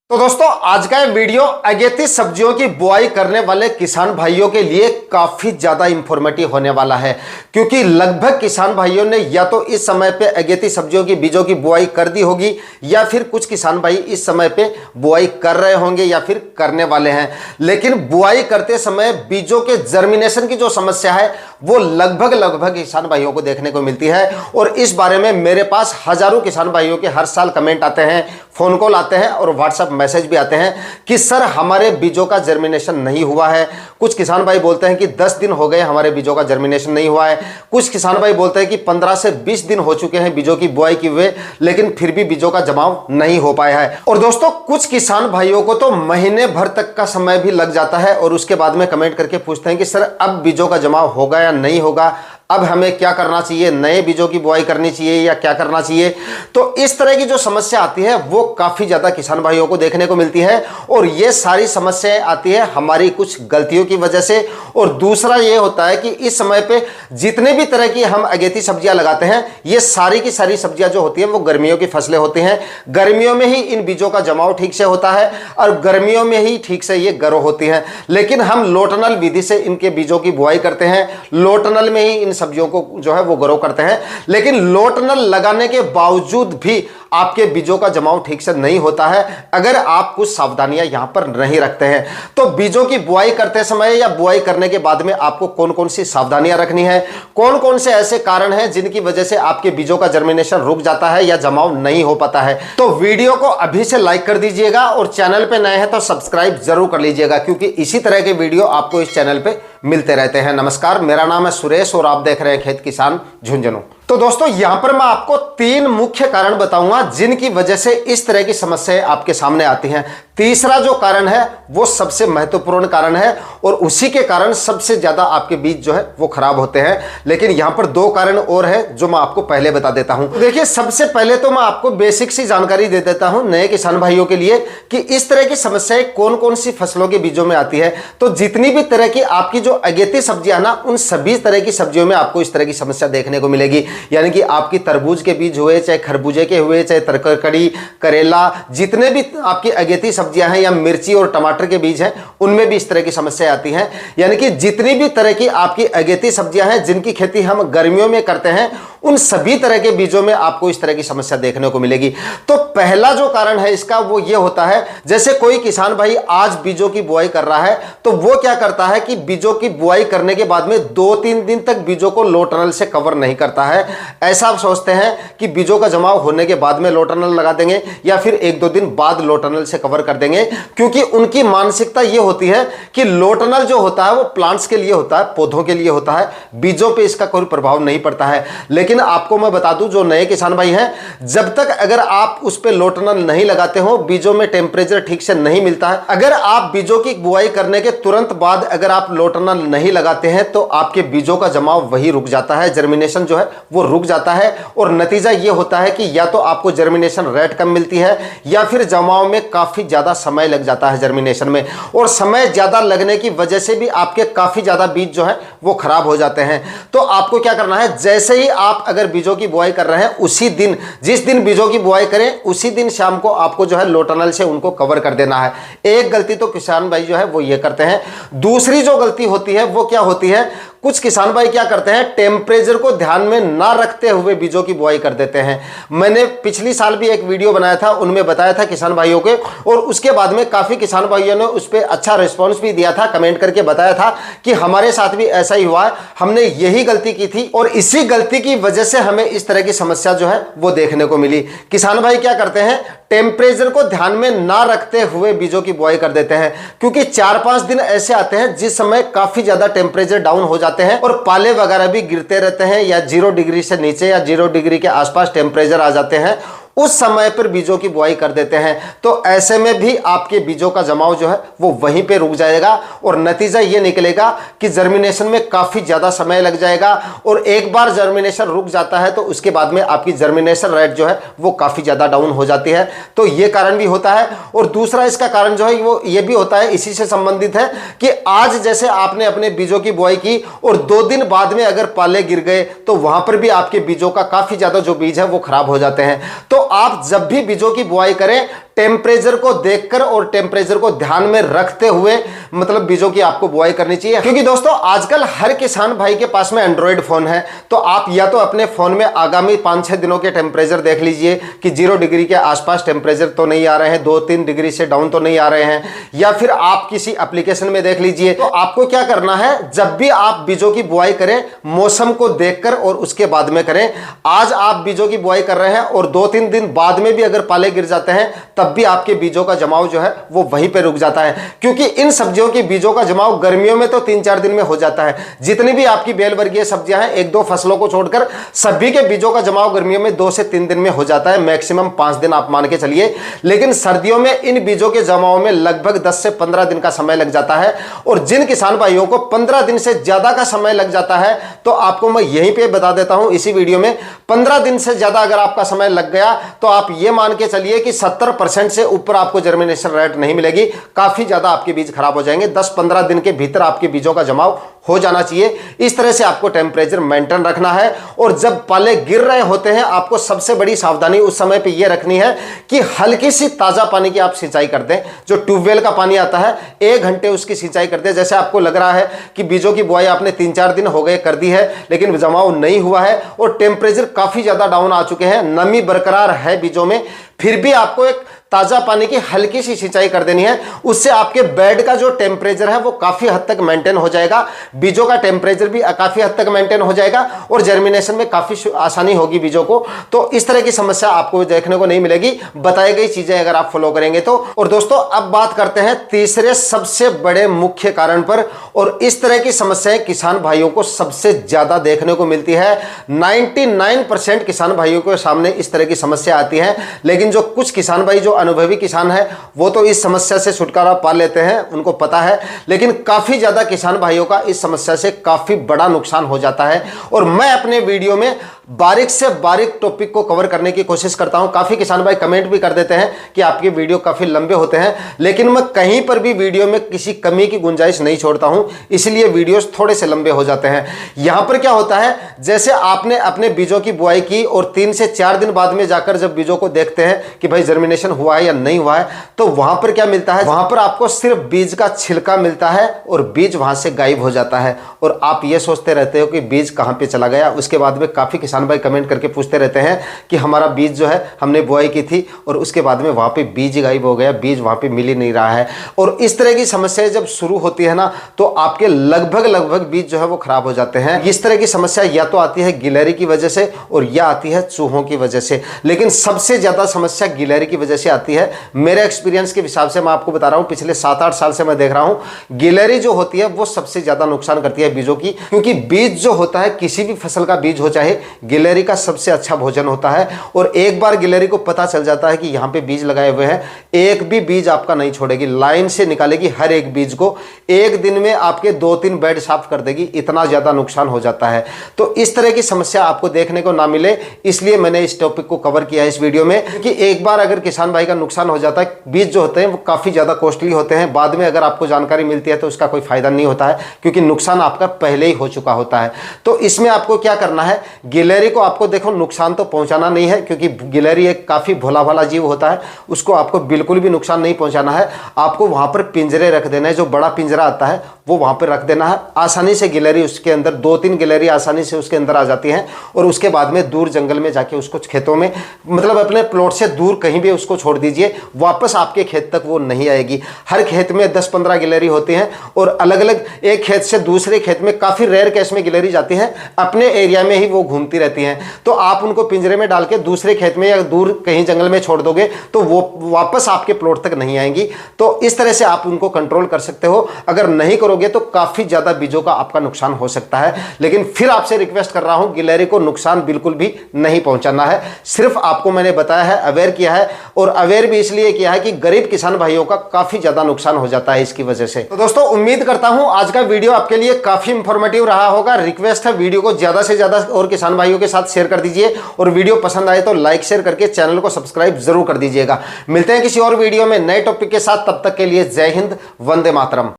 तो दोस्तों आज का ये वीडियो अगेती सब्जियों की बुआई करने वाले किसान भाइयों के लिए काफी ज्यादा इंफॉर्मेटिव होने वाला है, क्योंकि लगभग किसान भाइयों ने या तो इस समय पे अगेती सब्जियों की बीजों की बुआई कर दी होगी या फिर कुछ किसान भाई इस समय पे बुआई कर रहे होंगे या फिर करने वाले हैं। लेकिन बुआई करते समय बीजों के जर्मिनेशन की जो समस्या है वो लगभग किसान भाइयों को देखने को मिलती है। और इस बारे में मेरे पास हजारों किसान भाइयों के हर साल कमेंट आते हैं, फोन कॉल आते हैं और व्हाट्सएप मैसेज भी आते हैं कि सर हमारे बीजों का जर्मिनेशन नहीं हुआ है। कुछ किसान भाई बोलते हैं कि 10 दिन हो गए हमारे बीजों का जर्मिनेशन नहीं हुआ है। कुछ किसान भाई बोलते हैं कि 15 से 20 दिन हो चुके हैं बीजों की बुआई की हुए, लेकिन फिर भी बीजों का जमाव नहीं हो पाया है। और दोस्तों कुछ किसान भाइयों को तो महीने भर तक का समय भी लग जाता है और उसके बाद में कमेंट करके पूछते हैं कि सर अब बीजों का जमाव होगा या नहीं होगा, अब हमें क्या करना चाहिए, नए बीजों की बुआई करनी चाहिए या क्या करना चाहिए। तो इस तरह की जो समस्या आती है वो काफी ज्यादा किसान भाइयों को देखने को मिलती है और ये सारी समस्याएं आती है हमारी कुछ गलतियों की वजह से। और दूसरा ये होता है कि इस समय पे जितने भी तरह की हम अगेती सब्जियां लगाते हैं ये सारी की सारी सब्जियां जो होती है वो गर्मियों की फसलें होती हैं। गर्मियों में ही इन बीजों का जमाव ठीक से होता है और गर्मियों में ही ठीक से ये ग्रो होती हैं। लेकिन हम लोटनल विधि से इनके बीजों की बुआई करते हैं, लोटनल में ही इन सब्जियों को जो है वो ग्रो करते हैं। लेकिन लोटनल लगाने के बावजूद भी आपके बीजों का जमाव ठीक से नहीं होता है अगर आप कुछ सावधानियां यहां पर नहीं रखते हैं। तो बीजों की बुआई करते समय या बुआई करने के बाद में आपको कौन कौन सी सावधानियां रखनी है, कौन कौन से ऐसे कारण हैं जिनकी वजह से आपके बीजों का जर्मिनेशन रुक जाता है या जमाव नहीं हो पाता है। तो वीडियो को अभी से लाइक कर दीजिएगा और चैनल पे नए हैं तो सब्सक्राइब जरूर कर लीजिएगा, क्योंकि इसी तरह के वीडियो आपको इस चैनल पे मिलते रहते हैं। नमस्कार, मेरा नाम है सुरेश और आप देख रहे हैं खेत किसान झुंझुनू। तो दोस्तों यहां पर मैं आपको 3 मुख्य कारण बताऊंगा जिनकी वजह से इस तरह की समस्याएं आपके सामने आती हैं। तीसरा जो कारण है वो सबसे महत्वपूर्ण कारण है और उसी के कारण सबसे ज्यादा आपके बीज जो है वो खराब होते हैं। लेकिन यहां पर 2 कारण और है जो मैं आपको पहले बता देता हूं। देखिए, सबसे पहले तो मैं आपको बेसिक सी जानकारी दे देता हूं नए किसान भाइयों के लिए कि इस तरह की समस्याएं कौन कौन सी फसलों के बीजों में आती है। तो जितनी भी तरह की आपकी जो अगेती सब्जियां ना, उन सभी तरह की सब्जियों में आपको इस तरह की समस्या देखने को मिलेगी। यानी कि आपकी तरबूज के बीज हुए, चाहे खरबूजे के हुए, चाहे तरकड़ी, करेला, जितने भी आपकी अगेती सब्जियां हैं या मिर्ची और टमाटर के बीज हैं उनमें भी इस तरह की समस्या आती है। यानी कि जितनी भी तरह की आपकी अगेती सब्जियां हैं जिनकी खेती हम गर्मियों में करते हैं उन सभी तरह के बीजों में आपको इस तरह की समस्या देखने को मिलेगी। तो पहला जो कारण है इसका वो ये होता है, जैसे कोई किसान भाई आज बीजों की बुआई कर रहा है तो वो क्या करता है कि बीजों की बुआई करने के बाद में 2-3 दिन तक बीजों को लो टनल से कवर नहीं करता है। ऐसा आप सोचते हैं कि बीजों का जमाव होने के बाद में लो टनल लगा देंगे या फिर 1-2 दिन बाद लो टनल से कवर कर देंगे, क्योंकि उनकी मानसिकता ये होती है कि लो टनल जो होता है वो प्लांट्स के लिए होता है, पौधों के लिए होता है, बीजों पे इसका कोई प्रभाव नहीं पड़ता है। लेकिन आपको मैं बता दूं, जो नए किसान भाई हैं, जब तक अगर आप उस पे लो टनल नहीं लगाते हो, बीजों में टेम्परेचर ठीक से नहीं मिलता है, अगर आप बीजों की बुआई करने के तुरंत बाद अगर आप लो टनल नहीं लगाते हैं तो आपके बीजों का जमाव वही रुक जाता है, जर्मिनेशन जो है वो रुक जाता है। और नतीजा ये होता है कि या तो आपको जर्मिनेशन रेट कम मिलती है या फिर जमाव में काफी ज्यादा समय लग जाता है जर्मिनेशन में, और समय ज्यादा लगने की वजह से भी आपके काफी ज्यादा बीज जो है वो खराब हो जाते हैं। तो आपको क्या करना है, जैसे ही आप अगर बीजों की बुआई कर रहे हैं उसी दिन, जिस दिन बीजों की बुआई करें उसी दिन शाम को आपको जो है लो टनल से उनको कवर कर देना है। एक गलती तो किसान भाई जो है वो ये करते हैं। दूसरी जो गलती होती है वो क्या होती है, कुछ किसान भाई क्या करते हैं, टेम्परेचर को ध्यान में ना रखते हुए बीजों की बुआई कर देते हैं। मैंने पिछली साल भी एक वीडियो बनाया था, उनमें बताया था किसान भाइयों के, और उसके बाद में काफी किसान भाइयों ने उस पर अच्छा रिस्पॉन्स भी दिया था, कमेंट करके बताया था कि हमारे साथ भी ऐसा ही हुआ है, हमने यही गलती की थी और इसी गलती की वजह से हमें इस तरह की समस्या जो है वो देखने को मिली। किसान भाई क्या करते हैं, टेम्परेचर को ध्यान में ना रखते हुए बीजों की बुआई कर देते हैं, क्योंकि 4-5 दिन ऐसे आते हैं जिस समय काफी ज्यादा टेम्परेचर डाउन हो जाते हैं और पाले वगैरह भी गिरते रहते हैं या 0 डिग्री से नीचे या 0 डिग्री के आसपास टेम्परेचर आ जाते हैं, उस समय पर बीजों की बुआई कर देते हैं। तो ऐसे में भी आपके बीजों का जमाव जो है वो वहीं पे रुक जाएगा और नतीजा ये निकलेगा कि जर्मिनेशन में काफी ज्यादा समय लग जाएगा, और एक बार जर्मिनेशन रुक जाता है तो उसके बाद में आपकी जर्मिनेशन रेट जो है वो काफी ज्यादा डाउन हो जाती है। तो ये कारण भी होता है। और दूसरा इसका कारण जो है वो ये भी होता है, इसी से संबंधित है कि आज जैसे आपने अपने बीजों की बुआई की और 2 दिन बाद में अगर पाले गिर गए तो वहां पर भी आपके बीजों का काफी ज्यादा जो बीज है वो खराब हो जाते हैं। तो आप जब भी बीजों की बुआई करें टेम्परेचर को देखकर और टेम्परेचर को ध्यान में रखते हुए मतलब बीजों की आपको बुआई करनी चाहिए। क्योंकि दोस्तों आजकल हर किसान भाई के पास में एंड्रॉइड फोन है, तो आप या तो अपने फोन में आगामी 5-6 दिनों के टेम्परेचर देख लीजिए कि 0 डिग्री के आसपास टेम्परेचर तो नहीं आ रहे हैं, 2-3 डिग्री से डाउन तो नहीं आ रहे हैं, या फिर आप किसी एप्लीकेशन में देख लीजिए। तो आपको क्या करना है, जब भी आप बीजों की बुआई करें मौसम को देखकर और उसके बाद में करें। आज आप बीजों की बुआई कर रहे हैं और 2-3 दिन बाद में भी अगर पाले गिर जाते हैं तब भी आपके बीजों का जमाव जो है वो वहीं पे रुक जाता है। क्योंकि इन सब्जियों की बीजों का जमाव गर्मियों में तो 3-4 दिन में हो जाता है। जितनी भी आपकी बेल वर्गीय सब्जियां हैं 1-2 फसलों को छोड़कर सभी के बीजों का जमाव गर्मियों में 2 से 3 दिन में हो जाता है, मैक्सिमम 5 दिन आप मान के चलिए। लेकिन सर्दियों में इन बीजों के जमाव में लगभग 10 से 15 दिन का समय लग जाता है। और जिन किसान भाइयों को 15 दिन से ज्यादा का समय लग जाता है तो आपको मैं यहीं पे बता देता हूं इसी वीडियो में, 15 दिन से ज्यादा अगर आपका समय लग गया तो आप ये मान के चलिए कि 70% से ऊपर आपको जर्मिनेशन रेट नहीं मिलेगी, काफी ज्यादा आपके बीज खराब हो जाएंगे। 10-15 दिन के भीतर आपके बीजों का जमाव हो जाना चाहिए। इस तरह से आपको टेम्परेचर मेंटेन रखना है। और जब पाले गिर रहे होते हैं आपको सबसे बड़ी सावधानी उस समय पे ये रखनी है कि हल्की सी ताजा पानी की आप सिंचाई कर दें। जो ट्यूबवेल का पानी आता है 1 घंटे उसकी सिंचाई कर दें। जैसे आपको लग रहा है कि बीजों की बुआई आपने 3-4 दिन हो गए कर दी है लेकिन जमाव नहीं हुआ है और टेम्परेचर काफी ज्यादा डाउन आ चुके हैं, नमी बरकरार है बीजों में, फिर भी आपको एक ताजा पानी की हल्की सी सिंचाई कर देनी है। उससे आपके बेड का जो टेम्परेचर है वो काफी हद तक मेंटेन हो जाएगा, बीजों का टेम्परेचर भी काफी हद तक मेंटेन हो जाएगा और जर्मिनेशन में काफी आसानी होगी बीजों को। तो इस तरह की समस्या आपको देखने को नहीं मिलेगी बताई गई चीजें अगर आप फॉलो करेंगे तो। और दोस्तों अब बात करते हैं तीसरे सबसे बड़े मुख्य कारण पर, और इस तरह की समस्याएं किसान भाइयों को सबसे ज्यादा देखने को मिलती है। 99% किसान भाइयों के सामने इस तरह की समस्या आती है, लेकिन जो कुछ किसान भाई जो अनुभवी किसान है वो तो इस समस्या से छुटकारा पा लेते हैं, उनको पता है। लेकिन काफी ज्यादा किसान भाइयों का इस समस्या से काफी बड़ा नुकसान हो जाता है। और मैं अपने वीडियो में बारीक से बारीक टॉपिक को कवर करने की कोशिश करता हूं। काफी किसान भाई कमेंट भी कर देते हैं कि आपके वीडियो काफी लंबे होते हैं, लेकिन मैं कहीं पर भी वीडियो में किसी कमी की गुंजाइश नहीं छोड़ता हूं, इसलिए वीडियोस थोड़े से लंबे हो जाते हैं। यहां पर क्या होता है, जैसे आपने अपने बीजों की बुआई की और 3 से 4 दिन बाद में जाकर जब बीजों को देखते हैं कि भाई जर्मिनेशन हुआ है या नहीं हुआ है, तो वहां पर क्या मिलता है, वहां पर आपको सिर्फ बीज का छिलका मिलता है और बीज वहां से गायब हो जाता है। और आप ये सोचते रहते हो कि बीज कहां पे चला गया। उसके बाद में काफी किसान भाई कमेंट करके पूछते रहते हैं कि हमारा बीज जो है हमने बुआई की थी और उसके बाद में वहां पे बीज गायब हो गया, बीज वहां पे मिल ही नहीं रहा है। और इस तरह की समस्याएं जब शुरू होती है ना तो आपके लगभग बीज जो है वो खराब हो जाते हैं। इस तरह की समस्या या तो आती है गिलहरी की वजह से और या आती है चूहों की वजह से, लेकिन सबसे ज्यादा समस्या गिलहरी की वजह से आती है। मेरे एक्सपीरियंस के हिसाब से मैं आपको बता रहा हूं, पिछले 7-8 साल से मैं देख रहा हूं गिलहरी जो होती है वो सबसे ज्यादा नुकसान करती है बीजों की। क्योंकि बीज जो होता है किसी भी फसल का बीज हो चाहे, गिलहरी का सबसे अच्छा भोजन होता है। और एक बार गिलहरी को पता चल जाता है कि यहां पे बीज लगाए हुए हैं, एक भी बीज आपका नहीं छोड़ेगी, लाइन से निकालेगी हर एक बीज को। एक दिन में आपके 2-3 बेड साफ कर देगी, इतना ज्यादा नुकसान हो जाता है। तो इस तरह की समस्या आपको देखने को ना मिले इसलिए मैंने इस टॉपिक को कवर किया है इस वीडियो में। क्योंकि एक बार अगर किसान भाई का नुकसान हो जाता है, बीज जो होते हैं वो काफी ज्यादा कॉस्टली होते हैं, बाद में अगर आपको जानकारी मिलती है तो उसका कोई फायदा नहीं होता है क्योंकि नुकसान आपका पहले ही हो चुका होता है। तो इसमें आपको क्या करना है, गिलहरी को आपको देखो नुकसान तो पहुंचाना नहीं है क्योंकि गिलहरी एक काफी भोला भाला जीव होता है, उसको आपको बिल्कुल भी नुकसान नहीं पहुंचाना है। आपको वहां पर पिंजरे रख देना है, जो बड़ा पिंजरा आता है वो वहां पर रख देना है। आसानी से गिलहरी उसके अंदर 2-3 गिलहरी आसानी से उसके अंदर आ जाती हैं और उसके बाद में दूर जंगल में जाके उसको खेतों में मतलब अपने प्लॉट से दूर कहीं भी उसको छोड़ दीजिए, वापस आपके खेत तक वो नहीं आएगी। हर खेत में 10-15 गिलहरी होती हैं और अलग अलग एक खेत से दूसरे खेत में काफी रेयर केस में गिलहरी जाती हैं, अपने एरिया में ही वो घूमती रहती हैं। तो आप उनको पिंजरे में डाल के दूसरे खेत में या दूर कहीं जंगल में छोड़ दोगे तो वो वापस आपके प्लॉट तक नहीं आएंगी। तो इस तरह से आप उनको कंट्रोल कर सकते हो। अगर नहीं करोगे तो काफी ज्यादा बीजों का आपका नुकसान हो सकता है। लेकिन फिर आपसे रिक्वेस्ट कर रहा हूं, गिलहरी को नुकसान बिल्कुल भी नहीं पहुंचाना है। सिर्फ आपको मैंने बताया है, अवेयर किया है, और अवेयर भी इसलिए किया है कि गरीब किसान भाइयों का काफी ज्यादा नुकसान हो जाता है इसकी वजह से। तो दोस्तों उम्मीद करता हूं आज का वीडियो आपके लिए काफी इंफॉर्मेटिव रहा होगा। रिक्वेस्ट है वीडियो को ज्यादा से ज्यादा और किसान भाइयों के साथ शेयर कर दीजिए और वीडियो पसंद आए तो लाइक शेयर करके चैनल को सब्सक्राइब जरूर कर दीजिएगा। मिलते हैं किसी और वीडियो में नए टॉपिक के साथ, तब तक के लिए जय हिंद, वंदे मातरम।